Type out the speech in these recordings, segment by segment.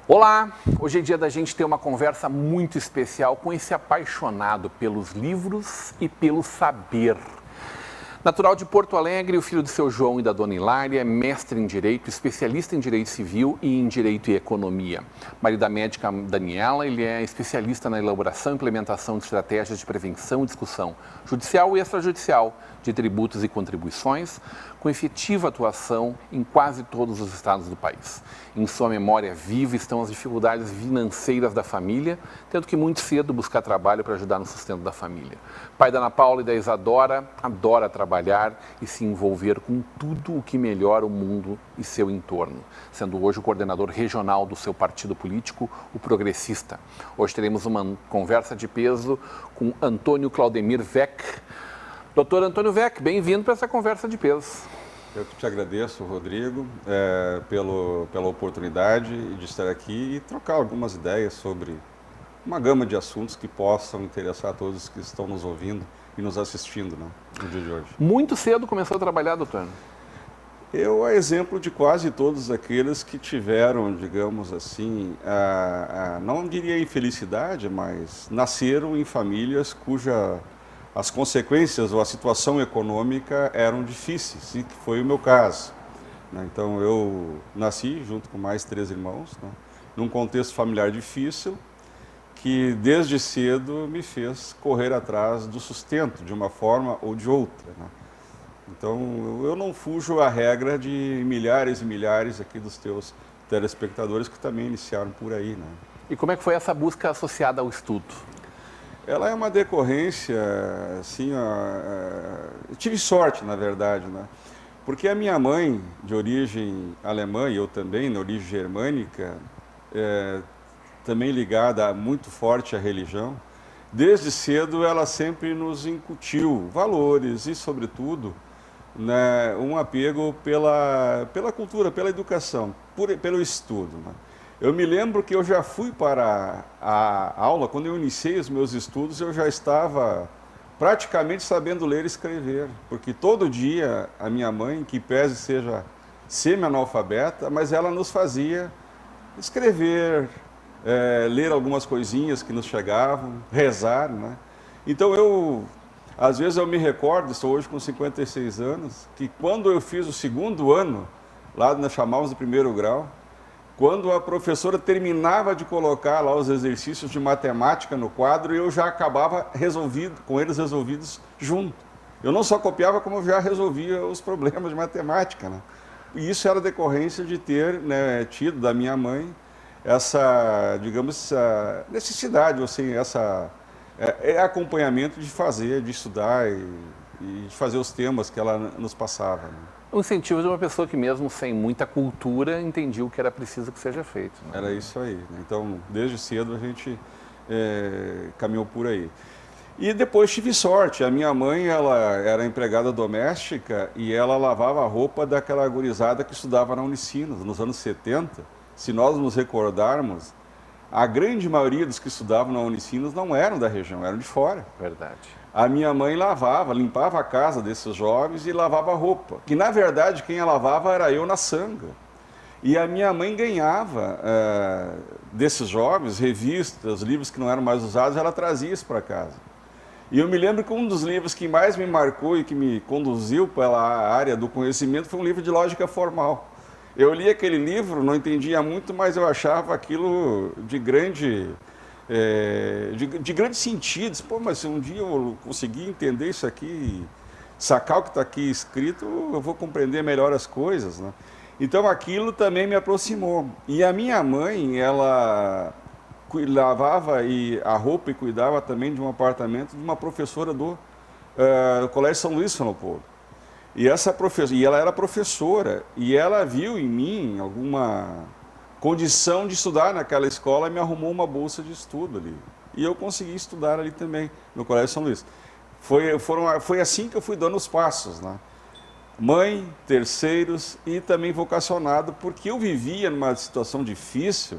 Olá! Hoje é dia da gente ter uma conversa muito especial com esse apaixonado pelos livros e pelo saber. Natural de Porto Alegre, o filho do seu João e da dona Hilária, é mestre em Direito, especialista em Direito Civil e em Direito e Economia. Marido da médica Daniela, ele é especialista na elaboração e implementação de estratégias de prevenção e discussão judicial e extrajudicial de tributos e contribuições, com efetiva atuação em quase todos os estados do país. Em sua memória viva estão as dificuldades financeiras da família, tendo que muito cedo buscar trabalho para ajudar no sustento da família. Pai da Ana Paula e da Isadora, adora trabalhar e se envolver com tudo o que melhora o mundo e seu entorno, sendo hoje o coordenador regional do seu partido político, o Progressista. Hoje teremos uma conversa de peso com Antônio Claudemir Weck. Doutor Antônio Weck, bem-vindo para essa conversa de peso. Eu que te agradeço, Rodrigo, pela oportunidade de estar aqui e trocar algumas ideias sobre uma gama de assuntos que possam interessar a todos que estão nos ouvindo e nos assistindo, né, no dia de hoje. Muito cedo começou a trabalhar, doutor? Eu, a exemplo de quase todos aqueles que tiveram, digamos assim, não diria infelicidade, mas nasceram em famílias cuja as consequências ou a situação econômica eram difíceis, e que foi o meu caso, né? Então, eu nasci junto com mais 3 irmãos, né, num contexto familiar difícil, que desde cedo me fez correr atrás do sustento, de uma forma ou de outra, né? Então, eu não fujo à regra de milhares e milhares aqui dos teus telespectadores que também iniciaram por aí, né? E como é que foi essa busca associada ao estudo? Ela é uma decorrência, assim, eu tive sorte, na verdade, né? Porque a minha mãe, de origem alemã, e eu também, de origem germânica, também ligada muito forte à religião, desde cedo ela sempre nos incutiu valores e, sobretudo, né, um apego pela cultura, pela educação, pelo estudo, né? Eu me lembro que eu já fui para a aula, quando eu iniciei os meus estudos, eu já estava praticamente sabendo ler e escrever, porque todo dia a minha mãe, que pese seja semi-analfabeta, mas ela nos fazia escrever, ler algumas coisinhas que nos chegavam, rezar, né? Então às vezes eu me recordo, estou hoje com 56 anos, que quando eu fiz o 2º ano, lá nós chamávamos de 1º grau, quando a professora terminava de colocar lá os exercícios de matemática no quadro, eu já acabava com eles resolvidos junto. Eu não só copiava, como eu já resolvia os problemas de matemática, né? E isso era decorrência de ter, né, tido da minha mãe essa, digamos, essa necessidade, ou assim, acompanhamento de fazer, de estudar e de fazer os temas que ela nos passava, né? O incentivo de uma pessoa que mesmo sem muita cultura entendia o que era preciso que seja feito, né? Era isso aí, né? Então, desde cedo a gente caminhou por aí. E depois tive sorte, a minha mãe, ela era empregada doméstica e ela lavava a roupa daquela gurizada que estudava na Unicinos, nos anos 70. Se nós nos recordarmos, a grande maioria dos que estudavam na Unicinos não eram da região, eram de fora. Verdade. A minha mãe limpava a casa desses jovens e lavava a roupa. Que, na verdade, quem a lavava era eu na sanga. E a minha mãe ganhava desses jovens, revistas, livros que não eram mais usados, ela trazia isso para casa. E eu me lembro que um dos livros que mais me marcou e que me conduziu pela área do conhecimento foi um livro de lógica formal. Eu li aquele livro, não entendia muito, mas eu achava aquilo de grande sentido. Pô, mas se um dia eu conseguir entender isso aqui, sacar o que está aqui escrito, eu vou compreender melhor as coisas, né? Então aquilo também me aproximou. E a minha mãe, ela lavava a roupa e cuidava também de um apartamento de uma professora do Colégio São Luís, São Leopoldo. E ela era professora, e ela viu em mim alguma condição de estudar naquela escola e me arrumou uma bolsa de estudo ali. E eu consegui estudar ali também, no Colégio São Luís. Foi assim que eu fui dando os passos, né? Mãe, terceiros e também vocacionado, porque eu vivia numa situação difícil,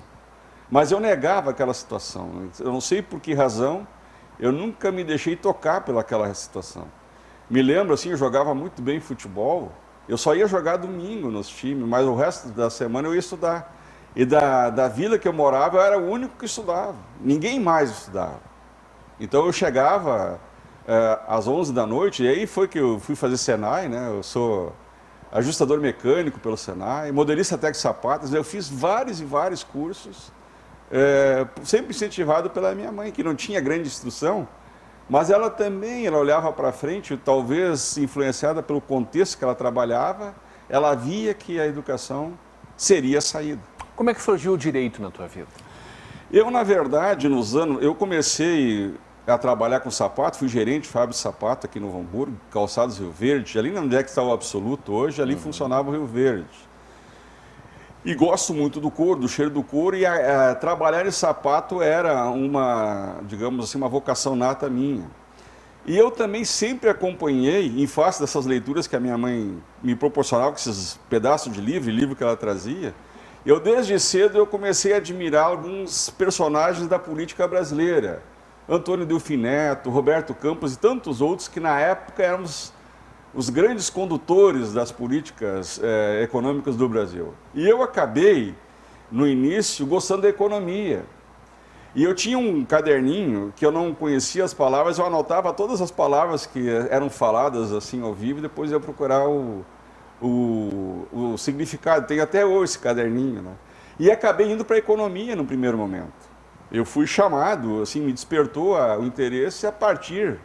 mas eu negava aquela situação. Eu não sei por que razão, eu nunca me deixei tocar pelaquela situação. Me lembro, assim, eu jogava muito bem futebol, eu só ia jogar domingo nos times, mas o resto da semana eu ia estudar. E da vila que eu morava, eu era o único que estudava, ninguém mais estudava. Então eu chegava às 11 da noite, e aí foi que eu fui fazer Senai, né? Eu sou ajustador mecânico pelo Senai, modelista técnico de sapatos, eu fiz vários e vários cursos, sempre incentivado pela minha mãe, que não tinha grande instrução, mas ela também, ela olhava para frente, talvez influenciada pelo contexto que ela trabalhava, ela via que a educação seria a saída. Como é que surgiu o direito na tua vida? Eu, na verdade, eu comecei a trabalhar com sapato, fui gerente de fábrica de sapato aqui no Novo Hamburgo, Calçados Rio Verde, ali onde é que está o Absoluto hoje, ali funcionava o Rio Verde. E gosto muito do couro, do cheiro do couro, e trabalhar em sapato era digamos assim, uma vocação nata minha. E eu também sempre acompanhei, em face dessas leituras que a minha mãe me proporcionava, com esses pedaços de livro que ela trazia, eu desde cedo eu comecei a admirar alguns personagens da política brasileira. Antônio Delfim Neto, Roberto Campos e tantos outros que na época eram os grandes condutores das políticas econômicas do Brasil. E eu acabei, no início, gostando da economia. E eu tinha um caderninho que eu não conhecia as palavras, eu anotava todas as palavras que eram faladas assim ao vivo e depois eu ia procurar o significado. Tem até hoje esse caderninho, né? E acabei indo para a economia no primeiro momento. Eu fui chamado, assim, me despertou o interesse a partir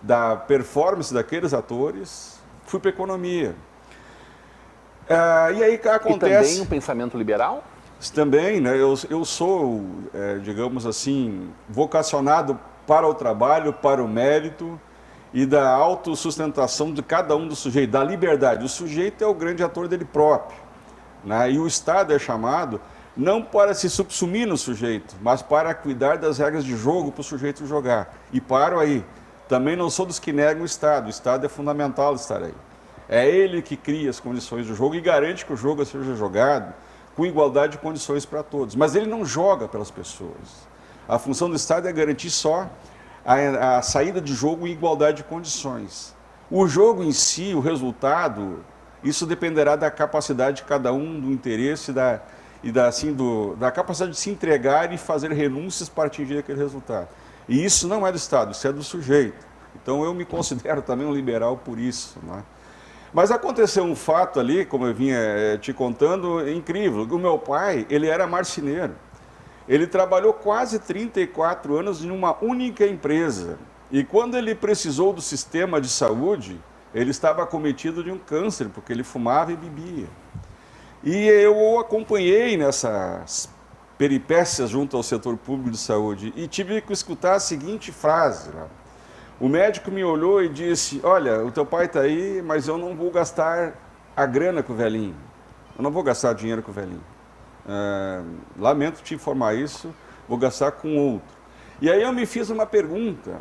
da performance daqueles atores, fui para a economia. E aí acontece... E também um pensamento liberal? Também, né? Eu sou, digamos assim, vocacionado para o trabalho, para o mérito e da autossustentação de cada um do sujeito, da liberdade. O sujeito é o grande ator dele próprio, né? E o Estado é chamado não para se subsumir no sujeito, mas para cuidar das regras de jogo para o sujeito jogar. E paro aí. Também não sou dos que negam o Estado é fundamental estar aí. É ele que cria as condições do jogo e garante que o jogo seja jogado com igualdade de condições para todos. Mas ele não joga pelas pessoas. A função do Estado é garantir só a saída de jogo em igualdade de condições. O jogo em si, o resultado, isso dependerá da capacidade de cada um, do interesse da capacidade de se entregar e fazer renúncias para atingir aquele resultado. E isso não é do Estado, isso é do sujeito. Então eu me considero também um liberal por isso, né? Mas aconteceu um fato ali, como eu vinha te contando, incrível. O meu pai, ele era marceneiro. Ele trabalhou quase 34 anos em uma única empresa. E quando ele precisou do sistema de saúde, ele estava acometido de um câncer, porque ele fumava e bebia. E eu o acompanhei nessas peripécias junto ao setor público de saúde e tive que escutar a seguinte frase, né? O médico me olhou e disse, olha, o teu pai está aí, mas eu não vou gastar a grana com o velhinho. Eu não vou gastar dinheiro com o velhinho. Lamento te informar isso, vou gastar com outro. E aí eu me fiz uma pergunta.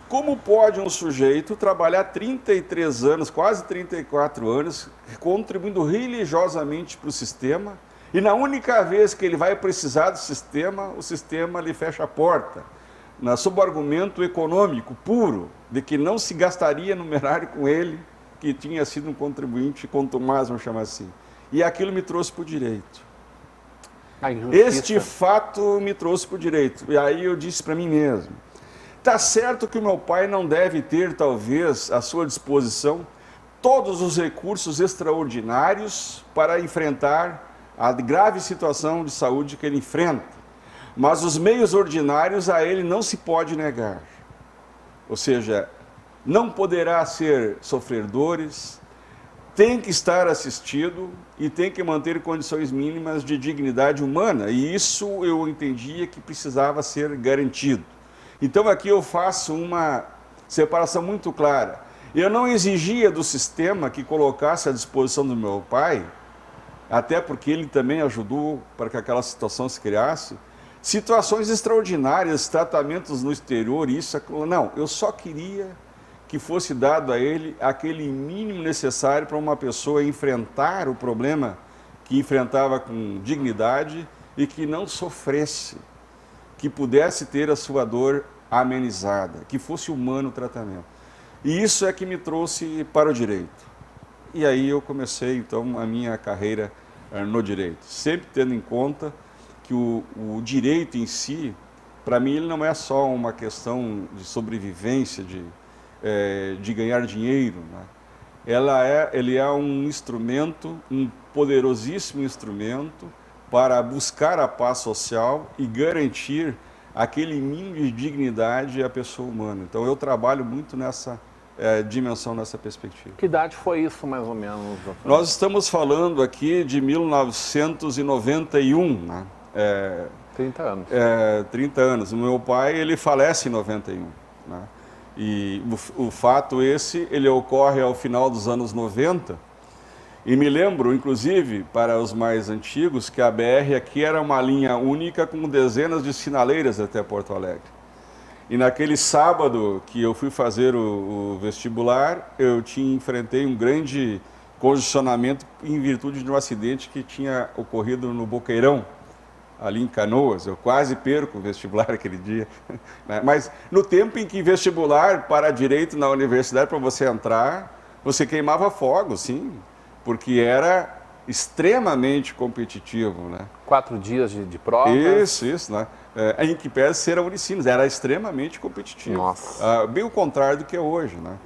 Como pode um sujeito trabalhar 33 anos, quase 34 anos, contribuindo religiosamente para o sistema, e na única vez que ele vai precisar do sistema, o sistema lhe fecha a porta, sob o argumento econômico puro, de que não se gastaria numerário com ele, que tinha sido um contribuinte contumaz, vamos chamar assim. E aquilo me trouxe para o direito. Este fato me trouxe para o direito. E aí eu disse para mim mesmo, está certo que o meu pai não deve ter, talvez, à sua disposição, todos os recursos extraordinários para enfrentar a grave situação de saúde que ele enfrenta. Mas os meios ordinários a ele não se pode negar. Ou seja, não poderá sofrer dores, tem que estar assistido e tem que manter condições mínimas de dignidade humana. E isso eu entendia que precisava ser garantido. Então aqui eu faço uma separação muito clara. Eu não exigia do sistema que colocasse à disposição do meu pai, até porque ele também ajudou para que aquela situação se criasse, situações extraordinárias, tratamentos no exterior, isso, aquilo. Não, eu só queria que fosse dado a ele aquele mínimo necessário para uma pessoa enfrentar o problema que enfrentava com dignidade e que não sofresse, que pudesse ter a sua dor amenizada, que fosse humano o tratamento. E isso é que me trouxe para o direito. E aí eu comecei, então, a minha carreira no direito, sempre tendo em conta que o direito em si, para mim, ele não é só uma questão de sobrevivência, de ganhar dinheiro, né? Ele é um instrumento, um poderosíssimo instrumento para buscar a paz social e garantir aquele mínimo de dignidade à pessoa humana. Então eu trabalho muito nessa dimensão, nessa perspectiva. Que idade foi isso, mais ou menos, doutor? Nós estamos falando aqui de 1991, né? 30 anos. 30 anos. O meu pai, ele falece em 91, né? E o fato ele ocorre ao final dos anos 90. E me lembro, inclusive, para os mais antigos, que a BR aqui era uma linha única com dezenas de sinaleiras até Porto Alegre. E naquele sábado que eu fui fazer o vestibular, enfrentei um grande congestionamento em virtude de um acidente que tinha ocorrido no Boqueirão, ali em Canoas. Eu quase perco o vestibular aquele dia. Mas no tempo em que vestibular para direito na universidade, para você entrar, você queimava fogo, sim, porque era extremamente competitivo, né? 4 dias de prova. Isso, né? Em que pese ser a Unicinos, era extremamente competitivo. Nossa. Bem o contrário do que é hoje, né?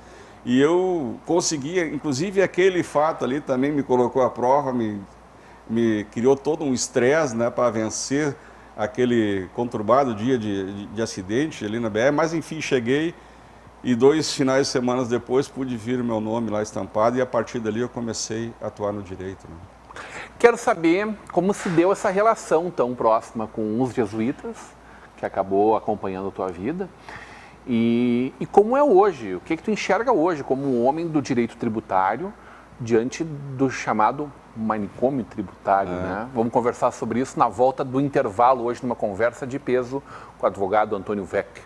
E eu conseguia, inclusive aquele fato ali também me colocou à prova, me criou todo um estresse, né, para vencer aquele conturbado dia de acidente ali na BR, mas enfim, cheguei e 2 finais de semana depois pude vir o meu nome lá estampado e a partir dali eu comecei a atuar no direito, né? Quero saber como se deu essa relação tão próxima com os jesuítas, que acabou acompanhando a tua vida, e como é hoje, o que tu enxerga hoje como um homem do direito tributário diante do chamado manicômio tributário, né? Vamos conversar sobre isso na volta do intervalo hoje, numa conversa de peso com o advogado Antônio Weck.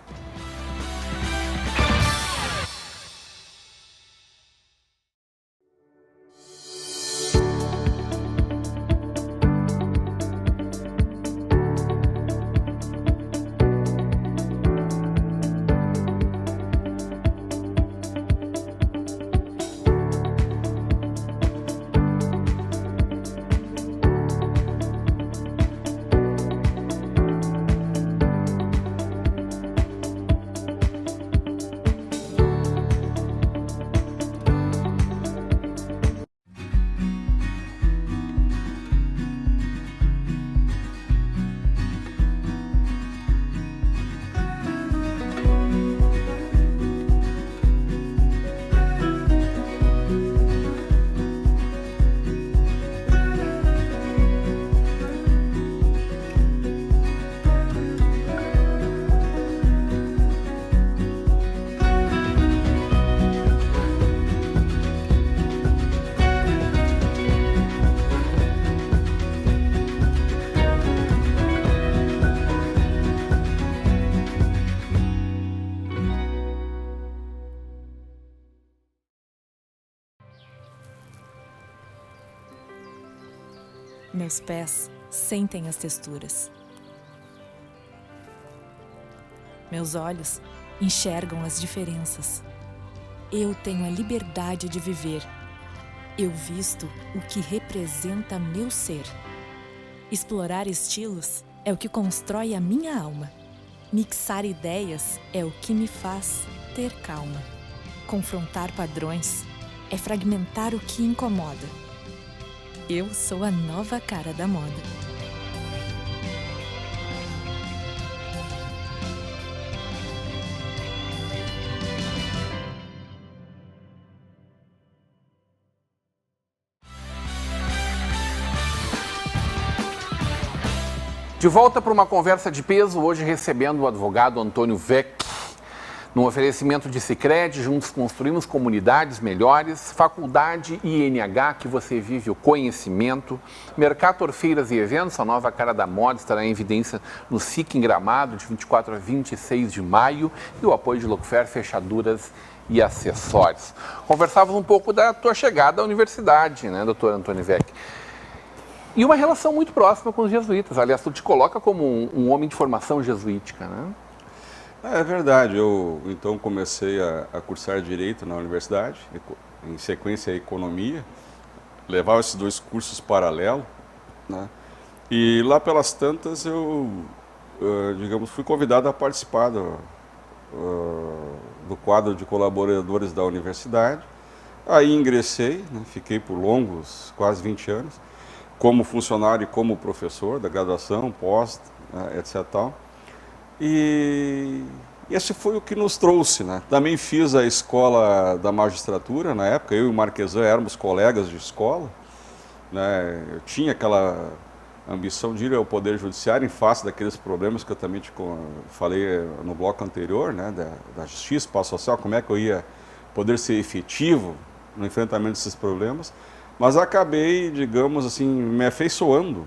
Meus pés sentem as texturas. Meus olhos enxergam as diferenças. Eu tenho a liberdade de viver. Eu visto o que representa meu ser. Explorar estilos é o que constrói a minha alma. Mixar ideias é o que me faz ter calma. Confrontar padrões é fragmentar o que incomoda. Eu sou a nova cara da moda. De volta para uma conversa de peso, hoje recebendo o advogado Antônio Weck. No oferecimento de Sicredi, juntos construímos comunidades melhores, Faculdade INH, que você vive o conhecimento, Mercator Feiras e Eventos, a nova cara da moda estará em evidência no SIC em Gramado, de 24 a 26 de maio, e o apoio de Lookfair Fechaduras e acessórios. Conversávamos um pouco da tua chegada à universidade, né, doutor Antônio Vec? E uma relação muito próxima com os jesuítas. Aliás, tu te coloca como um homem de formação jesuítica, né? É verdade, eu então comecei a cursar Direito na universidade, em sequência a Economia, levava esses dois cursos paralelos, né? E lá pelas tantas eu, digamos, fui convidado a participar do quadro de colaboradores da universidade. Aí ingressei, né? Fiquei por longos, quase 20 anos, como funcionário e como professor da graduação, pós, né, etc. E esse foi o que nos trouxe, né? Também fiz a escola da magistratura, na época, eu e o Marquesan éramos colegas de escola, né? Eu tinha aquela ambição de ir ao Poder Judiciário em face daqueles problemas que eu também te falei no bloco anterior, né? Da justiça, paz social, como é que eu ia poder ser efetivo no enfrentamento desses problemas, mas acabei, digamos assim, me afeiçoando,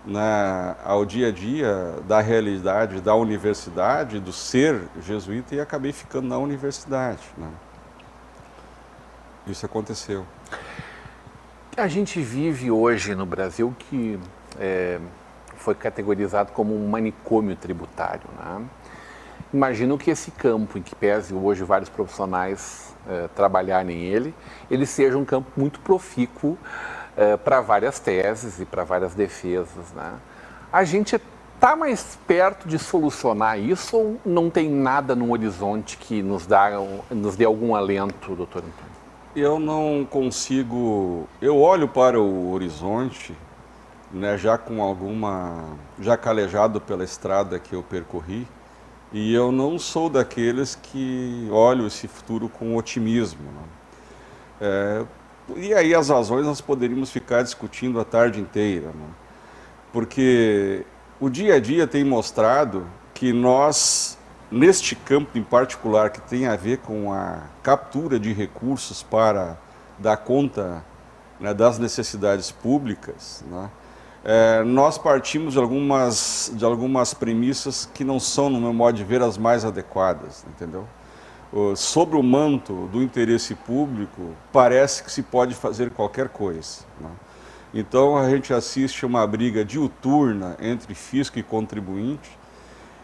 né, ao dia a dia da realidade da universidade, do ser jesuíta, e acabei ficando na universidade, né? Isso aconteceu. A gente vive hoje no Brasil que foi categorizado como um manicômio tributário, né? Imagino que esse campo, em que pese hoje vários profissionais trabalharem ele seja um campo muito profícuo para várias teses e para várias defesas, né? A gente está mais perto de solucionar isso ou não tem nada no horizonte que nos dê algum alento, doutor Antônio? Eu não consigo... Eu olho para o horizonte, né, já calejado pela estrada que eu percorri, e eu não sou daqueles que olham esse futuro com otimismo, né? E aí as razões nós poderíamos ficar discutindo a tarde inteira, né? Porque o dia a dia tem mostrado que nós, neste campo em particular, que tem a ver com a captura de recursos para dar conta, né, das necessidades públicas, né, nós partimos de algumas premissas que não são, no meu modo de ver, as mais adequadas, entendeu? Sobre o manto do interesse público, parece que se pode fazer qualquer coisa, né? Então a gente assiste uma briga diuturna entre fisco e contribuinte,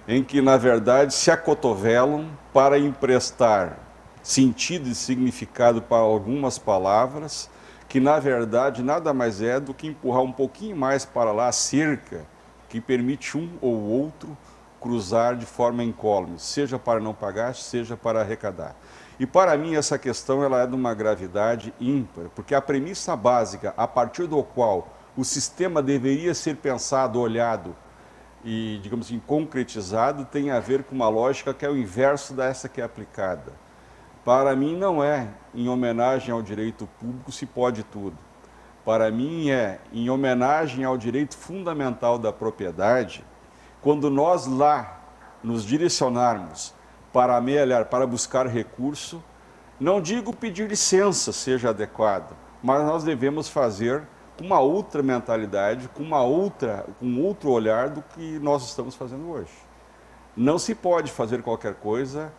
em que, na verdade, se acotovelam para emprestar sentido e significado para algumas palavras, que, na verdade, nada mais é do que empurrar um pouquinho mais para lá a cerca que permite um ou outro cruzar de forma incólume, seja para não pagar, seja para arrecadar. E para mim essa questão ela é de uma gravidade ímpar, porque a premissa básica a partir do qual o sistema deveria ser pensado, olhado e, digamos assim, concretizado, tem a ver com uma lógica que é o inverso dessa que é aplicada. Para mim não é em homenagem ao direito público se pode tudo. Para mim é em homenagem ao direito fundamental da propriedade, quando nós lá nos direcionarmos para amelhar, para buscar recurso, não digo pedir licença seja adequado, mas nós devemos fazer com uma outra mentalidade, com outro olhar do que nós estamos fazendo hoje. Não se pode fazer qualquer coisa,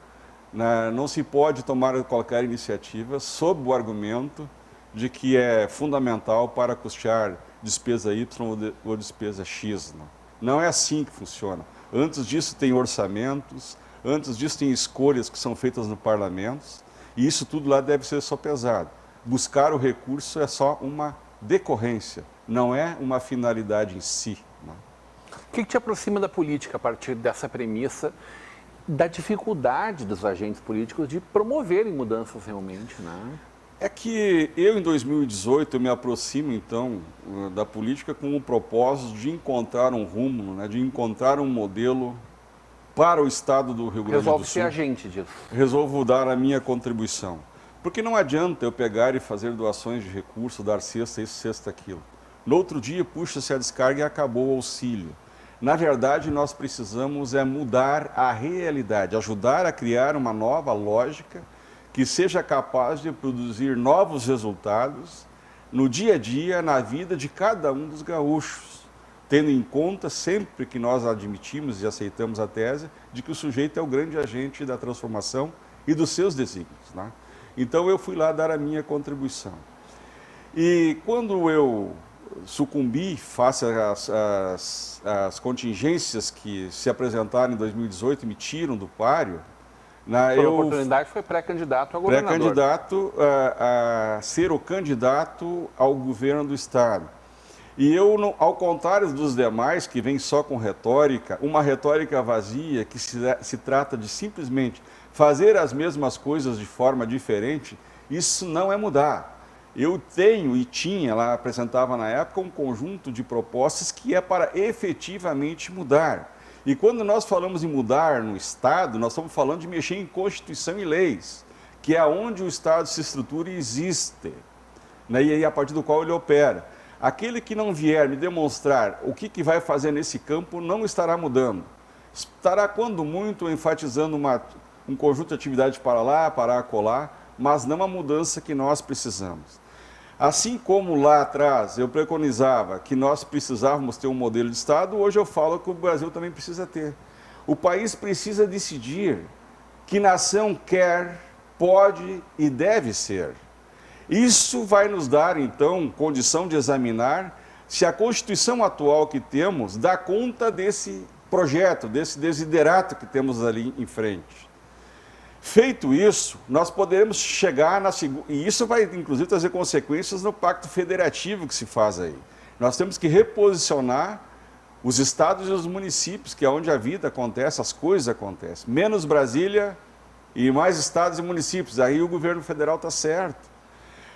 né, não se pode tomar qualquer iniciativa sob o argumento de que é fundamental para custear despesa Y ou despesa X. Não é assim que funciona. Antes disso tem orçamentos, antes disso tem escolhas que são feitas no parlamento, e isso tudo lá deve ser sopesado. Buscar o recurso é só uma decorrência, não é uma finalidade em si. O que te aproxima da política a partir dessa premissa da dificuldade dos agentes políticos de promoverem mudanças realmente, né? É que eu, em 2018, eu me aproximo, então, da política com o propósito de encontrar um rumo, né, de encontrar um modelo para o Estado do Rio Grande do Sul. Resolve ser agente disso. Resolvo dar a minha contribuição. Porque não adianta eu pegar e fazer doações de recurso, dar cesta isso, cesta aquilo. No outro dia, puxa-se a descarga e acabou o auxílio. Na verdade, nós precisamos mudar a realidade, ajudar a criar uma nova lógica que seja capaz de produzir novos resultados no dia a dia, na vida de cada um dos gaúchos, tendo em conta sempre que nós admitimos e aceitamos a tese de que o sujeito é o grande agente da transformação e dos seus desígnios, né? Então eu fui lá dar a minha contribuição. E quando eu sucumbi face às contingências que se apresentaram em 2018 e me tiram do páreo, A oportunidade foi pré-candidato a governador. Pré-candidato a ser o candidato ao governo do Estado. E eu, ao contrário dos demais, que vêm só com retórica, uma retórica vazia, que se trata de simplesmente fazer as mesmas coisas de forma diferente, isso não é mudar. Eu tenho e tinha, lá apresentava na época, um conjunto de propostas que é para efetivamente mudar. E quando nós falamos em mudar no Estado, nós estamos falando de mexer em Constituição e leis, que é onde o Estado se estrutura e existe, né? E aí a partir do qual ele opera. Aquele que não vier me demonstrar o que vai fazer nesse campo não estará mudando. Estará, quando muito, enfatizando um conjunto de atividades para lá, para acolá, mas não a mudança que nós precisamos. Assim como lá atrás eu preconizava que nós precisávamos ter um modelo de Estado, hoje eu falo que o Brasil também precisa ter. O país precisa decidir que nação quer, pode e deve ser. Isso vai nos dar, então, condição de examinar se a Constituição atual que temos dá conta desse projeto, desse desiderato que temos ali em frente. Feito isso, nós poderemos chegar na segunda... E isso vai, inclusive, trazer consequências no pacto federativo que se faz aí. Nós temos que reposicionar os estados e os municípios, que é onde a vida acontece, as coisas acontecem. Menos Brasília e mais estados e municípios. Aí o governo federal está certo.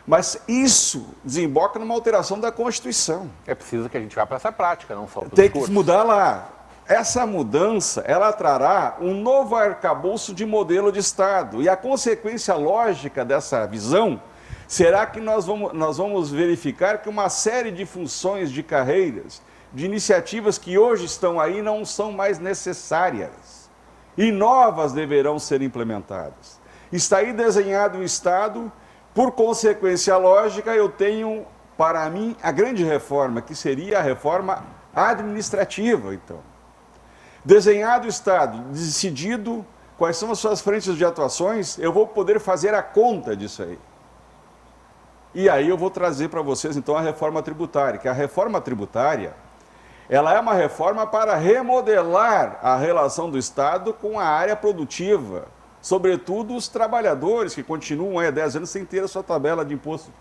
Mas isso desemboca numa alteração da Constituição. É preciso que a gente vá para essa prática, não só para o Tem discurso. que mudar lá. Essa mudança, ela trará um novo arcabouço de modelo de Estado. E a consequência lógica dessa visão será que nós vamos verificar que uma série de funções, de carreiras, de iniciativas que hoje estão aí não são mais necessárias. E novas deverão ser implementadas. Está aí desenhado o Estado. Por consequência lógica, eu tenho, para mim, a grande reforma, que seria a reforma administrativa, então. Desenhado o Estado, decidido quais são as suas frentes de atuações, eu vou poder fazer a conta disso aí. E aí eu vou trazer para vocês, então, a reforma tributária, que a reforma tributária, ela é uma reforma para remodelar a relação do Estado com a área produtiva, sobretudo os trabalhadores que continuam há 10 anos sem ter a sua tabela de imposto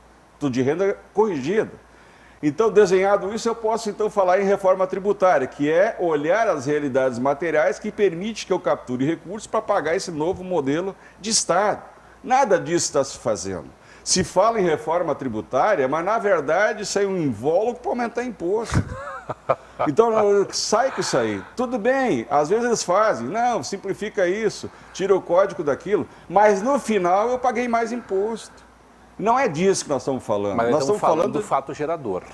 de renda corrigida. Então, desenhado isso, eu posso então falar em reforma tributária, que é olhar as realidades materiais que permite que eu capture recursos para pagar esse novo modelo de Estado. Nada disso está se fazendo. Se fala em reforma tributária, mas na verdade isso é um invólucro para aumentar imposto. Então, sai com isso aí. Tudo bem, às vezes eles fazem, não, simplifica isso, tira o código daquilo, mas no final eu paguei mais imposto. Não é disso que nós estamos falando. Mas nós estamos falando do de... fato gerador.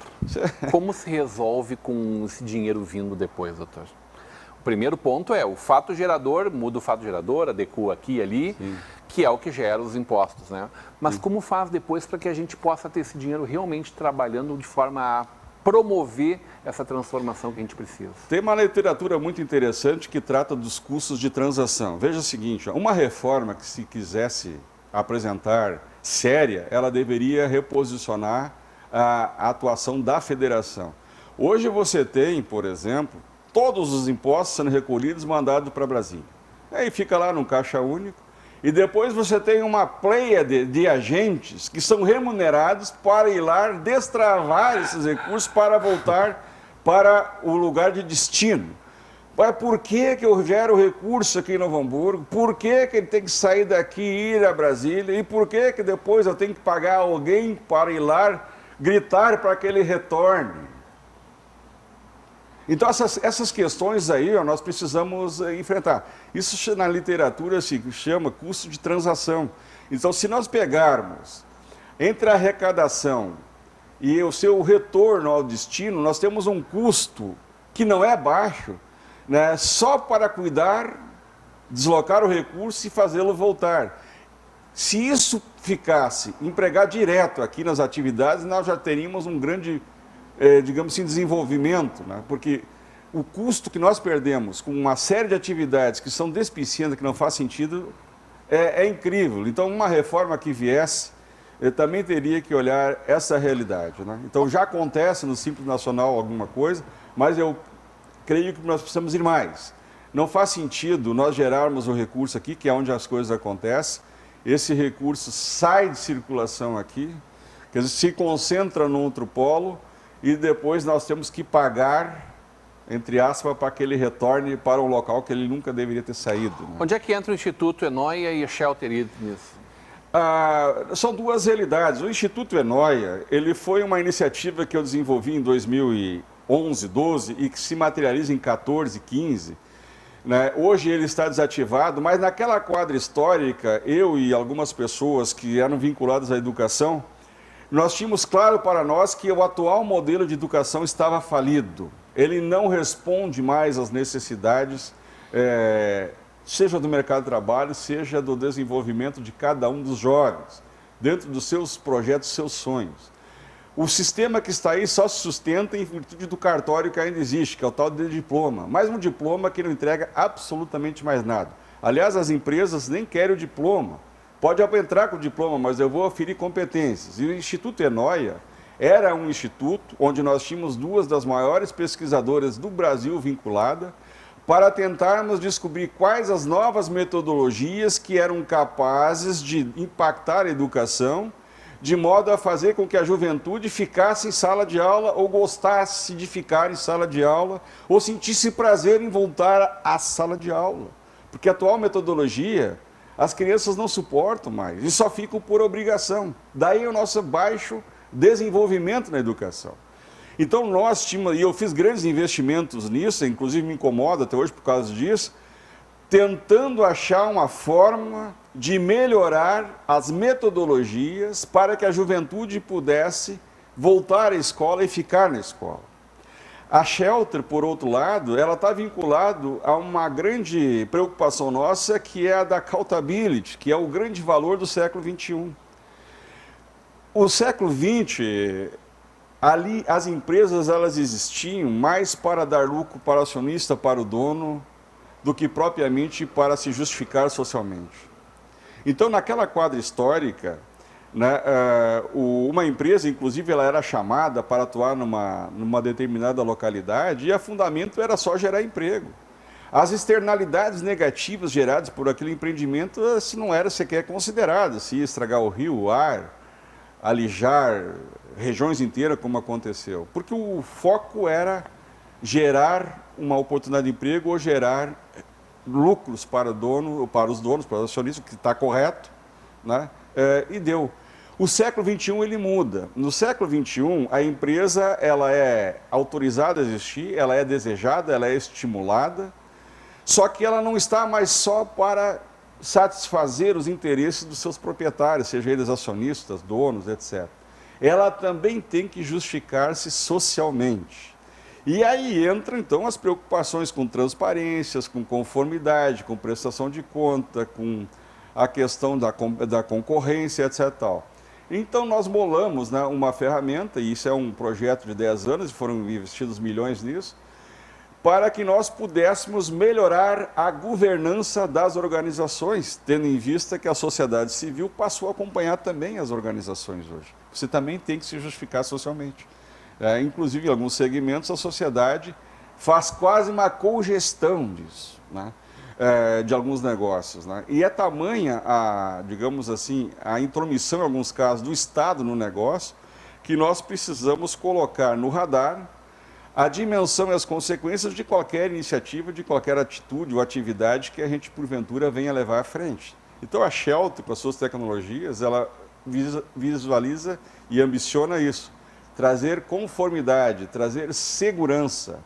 Como se resolve com esse dinheiro vindo depois, doutor? O primeiro ponto é o fato gerador, muda o fato gerador, adequa aqui e ali, sim, que é o que gera os impostos, né? Mas sim, como faz depois para que a gente possa ter esse dinheiro realmente trabalhando de forma a promover essa transformação que a gente precisa? Tem uma literatura muito interessante que trata dos custos de transação. Veja o seguinte, uma reforma que se quisesse apresentar séria, ela deveria reposicionar a atuação da federação. Hoje você tem, por exemplo, todos os impostos sendo recolhidos e mandados para Brasília. Aí fica lá num caixa único e depois você tem uma pleiade de agentes que são remunerados para ir lá destravar esses recursos para voltar para o lugar de destino. Mas por que eu gero recurso aqui em Novo Hamburgo? Por que ele tem que sair daqui e ir a Brasília? E por que depois eu tenho que pagar alguém para ir lá gritar para que ele retorne? Então, essas questões aí, ó, nós precisamos enfrentar. Isso na literatura se chama custo de transação. Então, se nós pegarmos entre a arrecadação e o seu retorno ao destino, nós temos um custo que não é baixo, né, só para cuidar, deslocar o recurso e fazê-lo voltar. Se isso ficasse empregado direto aqui nas atividades, nós já teríamos um grande, digamos assim, desenvolvimento, né? Porque o custo que nós perdemos com uma série de atividades que são despicientas, que não faz sentido, é incrível. Então, uma reforma que viesse, também teria que olhar essa realidade, né? Então, já acontece no Simples Nacional alguma coisa, mas eu creio que nós precisamos ir mais. Não faz sentido nós gerarmos um recurso aqui, que é onde as coisas acontecem, esse recurso sai de circulação aqui, quer dizer, se concentra no outro polo e depois nós temos que pagar, entre aspas, para que ele retorne para um local que ele nunca deveria ter saído. Né? Onde é que entra o Instituto Enoia e a Shelter nisso? São duas realidades. O Instituto Enoia, ele foi uma iniciativa que eu desenvolvi em 2011, 12 e que se materializa em 14, 15. Né? Hoje ele está desativado, mas naquela quadra histórica, eu e algumas pessoas que eram vinculadas à educação, nós tínhamos claro para nós que o atual modelo de educação estava falido. Ele não responde mais às necessidades, seja do mercado de trabalho, seja do desenvolvimento de cada um dos jovens, dentro dos seus projetos, seus sonhos. O sistema que está aí só se sustenta em virtude do cartório que ainda existe, que é o tal de diploma. Mas um diploma que não entrega absolutamente mais nada. Aliás, as empresas nem querem o diploma. Pode entrar com o diploma, mas eu vou aferir competências. E o Instituto Enoia era um instituto onde nós tínhamos duas das maiores pesquisadoras do Brasil vinculadas para tentarmos descobrir quais as novas metodologias que eram capazes de impactar a educação, de modo a fazer com que a juventude ficasse em sala de aula ou gostasse de ficar em sala de aula ou sentisse prazer em voltar à sala de aula. Porque a atual metodologia, as crianças não suportam mais e só ficam por obrigação. Daí o nosso baixo desenvolvimento na educação. Então nós tínhamos, e eu fiz grandes investimentos nisso, inclusive me incomoda até hoje por causa disso, tentando achar uma forma de melhorar as metodologias para que a juventude pudesse voltar à escola e ficar na escola. A Shelter, por outro lado, ela está vinculada a uma grande preocupação nossa, que é a da accountability, que é o grande valor do século XXI. O século XX, ali as empresas elas existiam mais para dar lucro para o acionista, para o dono, do que propriamente para se justificar socialmente. Então, naquela quadra histórica, né, uma empresa, inclusive, ela era chamada para atuar numa determinada localidade e a fundamento era só gerar emprego. As externalidades negativas geradas por aquele empreendimento não eram sequer consideradas, se ia estragar o rio, o ar, alijar regiões inteiras, como aconteceu. Porque o foco era gerar uma oportunidade de emprego ou gerar lucros para o dono, para os donos, para os acionistas, que está correto, né? E deu. O século XXI ele muda. No século XXI, a empresa ela é autorizada a existir, ela é desejada, ela é estimulada, só que ela não está mais só para satisfazer os interesses dos seus proprietários, seja eles acionistas, donos, etc. Ela também tem que justificar-se socialmente. E aí entram, então, as preocupações com transparências, com conformidade, com prestação de conta, com a questão da concorrência, etc. Tal. Então, nós bolamos, né, uma ferramenta, e isso é um projeto de 10 anos, e foram investidos milhões nisso, para que nós pudéssemos melhorar a governança das organizações, tendo em vista que a sociedade civil passou a acompanhar também as organizações hoje. Você também tem que se justificar socialmente. Inclusive, em alguns segmentos, a sociedade faz quase uma cogestão disso, né? De alguns negócios. Né? E é tamanha, digamos assim, a intromissão, em alguns casos, do Estado no negócio, que nós precisamos colocar no radar a dimensão e as consequências de qualquer iniciativa, de qualquer atitude ou atividade que a gente, porventura, venha levar à frente. Então, a Shelter, com as suas tecnologias, ela visualiza e ambiciona isso. Trazer conformidade, trazer segurança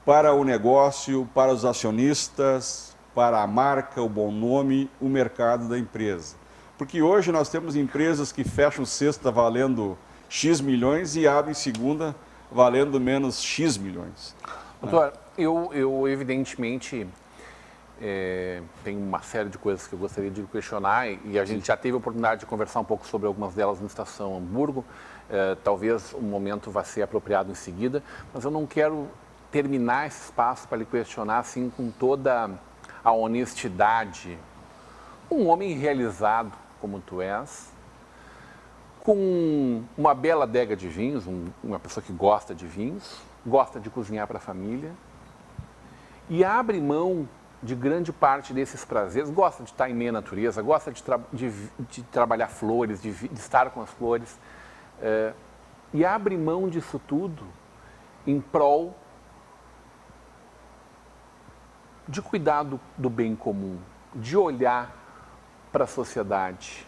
para o negócio, para os acionistas, para a marca, o bom nome, o mercado da empresa. Porque hoje nós temos empresas que fecham sexta valendo X milhões e abrem segunda valendo menos X milhões. Doutor, eu evidentemente tenho uma série de coisas que eu gostaria de questionar e a gente já teve a oportunidade de conversar um pouco sobre algumas delas na Estação Hamburgo. Talvez o momento vá ser apropriado em seguida, mas eu não quero terminar esse espaço para lhe questionar assim com toda a honestidade um homem realizado como tu és, com uma bela adega de vinhos, uma pessoa que gosta de vinhos, gosta de cozinhar para a família e abre mão de grande parte desses prazeres, gosta de estar em meio à natureza, gosta de trabalhar flores, de estar com as flores, e abre mão disso tudo em prol de cuidar do bem comum, de olhar para a sociedade.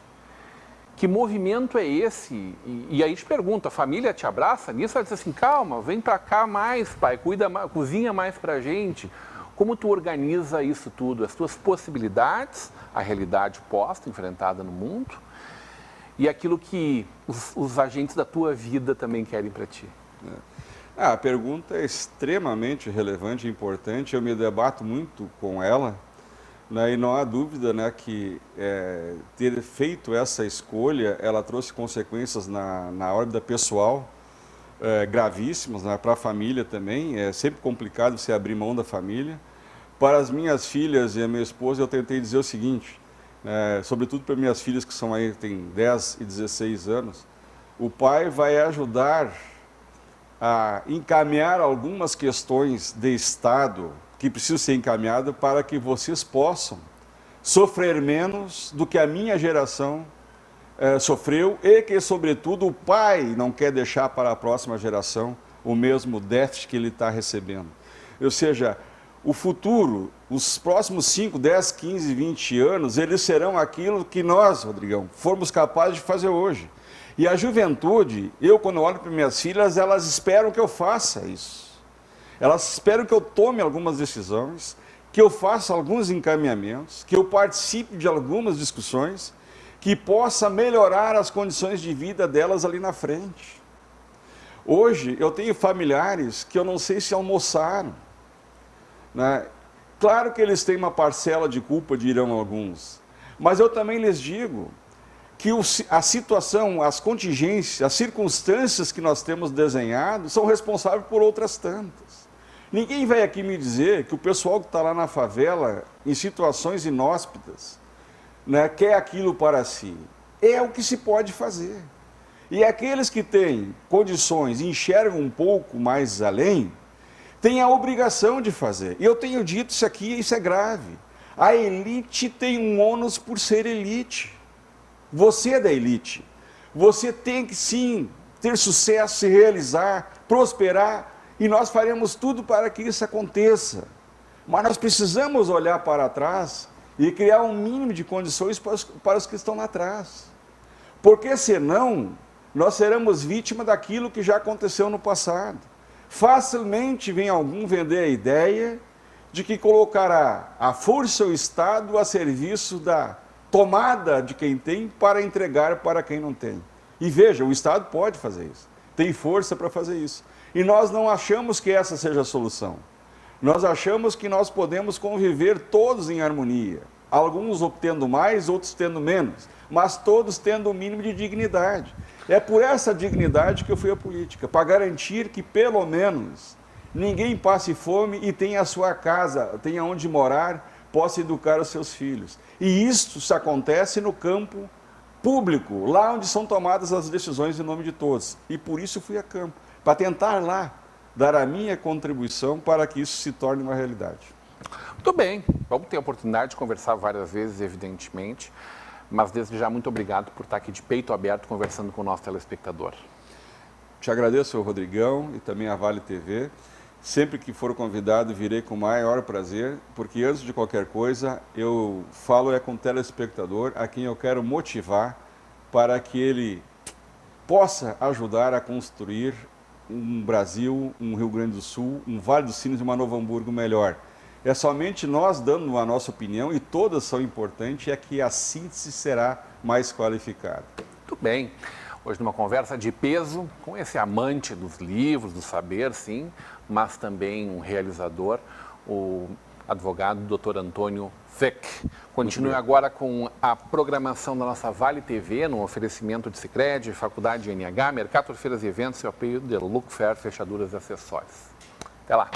Que movimento é esse? E aí te pergunto, a família te abraça nisso? Ela diz assim, calma, vem para cá mais, pai, cozinha mais para a gente. Como tu organiza isso tudo? As tuas possibilidades, a realidade posta, enfrentada no mundo, e aquilo que os agentes da tua vida também querem para ti. A pergunta é extremamente relevante e importante, eu me debato muito com ela, né, e não há dúvida, né, que ter feito essa escolha, ela trouxe consequências na órbita pessoal, gravíssimas, né, para a família também, é sempre complicado você abrir mão da família. Para as minhas filhas e a minha esposa, eu tentei dizer o seguinte, sobretudo para minhas filhas que são aí, têm 10 e 16 anos, o pai vai ajudar a encaminhar algumas questões de Estado que precisam ser encaminhadas para que vocês possam sofrer menos do que a minha geração sofreu e que, sobretudo, o pai não quer deixar para a próxima geração o mesmo déficit que ele está recebendo. Ou seja, o futuro, os próximos 5, 10, 15, 20 anos, eles serão aquilo que nós, Rodrigão, formos capazes de fazer hoje. E a juventude, quando olho para minhas filhas, elas esperam que eu faça isso. Elas esperam que eu tome algumas decisões, que eu faça alguns encaminhamentos, que eu participe de algumas discussões, que possa melhorar as condições de vida delas ali na frente. Hoje, eu tenho familiares que eu não sei se almoçaram, né? Claro que eles têm uma parcela de culpa, dirão alguns, mas eu também lhes digo que a situação, as contingências, as circunstâncias que nós temos desenhado são responsáveis por outras tantas. Ninguém vai aqui me dizer que o pessoal que está lá na favela, em situações inóspitas, né, quer aquilo para si. É o que se pode fazer. E aqueles que têm condições, enxergam um pouco mais além, têm a obrigação de fazer. E eu tenho dito isso aqui, isso é grave. A elite tem um ônus por ser elite. Você é da elite. Você tem que, sim, ter sucesso, se realizar, prosperar, e nós faremos tudo para que isso aconteça. Mas nós precisamos olhar para trás e criar um mínimo de condições para os que estão lá atrás. Porque senão, nós seremos vítima daquilo que já aconteceu no passado. Facilmente vem algum vender a ideia de que colocará a força e o Estado a serviço da tomada de quem tem para entregar para quem não tem. E veja, o Estado pode fazer isso, tem força para fazer isso. E nós não achamos que essa seja a solução. Nós achamos que nós podemos conviver todos em harmonia, alguns obtendo mais, outros tendo menos, mas todos tendo o mínimo de dignidade. É por essa dignidade que eu fui à política, para garantir que pelo menos ninguém passe fome e tenha a sua casa, tenha onde morar, possa educar os seus filhos. E isso se acontece no campo público, lá onde são tomadas as decisões em nome de todos. E por isso fui a campo, para tentar lá dar a minha contribuição para que isso se torne uma realidade. Muito bem, vamos ter a oportunidade de conversar várias vezes, evidentemente, mas desde já muito obrigado por estar aqui de peito aberto conversando com o nosso telespectador. Te agradeço, Rodrigão, e também a Vale TV. Sempre que for convidado, virei com o maior prazer, porque antes de qualquer coisa, eu falo com o telespectador, a quem eu quero motivar para que ele possa ajudar a construir um Brasil, um Rio Grande do Sul, um Vale dos Sinos e uma Novo Hamburgo melhor. É somente nós dando a nossa opinião, e todas são importantes, é que a síntese será mais qualificada. Muito bem. Hoje numa conversa de peso com esse amante dos livros, do saber, sim, mas também um realizador, o advogado Dr. Antônio Feck. Continue agora com a programação da nossa Vale TV, no oferecimento de Sicredi, Faculdade de NH, Mercator Feiras e Eventos e apoio de Look Fair, Fechaduras e Acessórios. Até lá!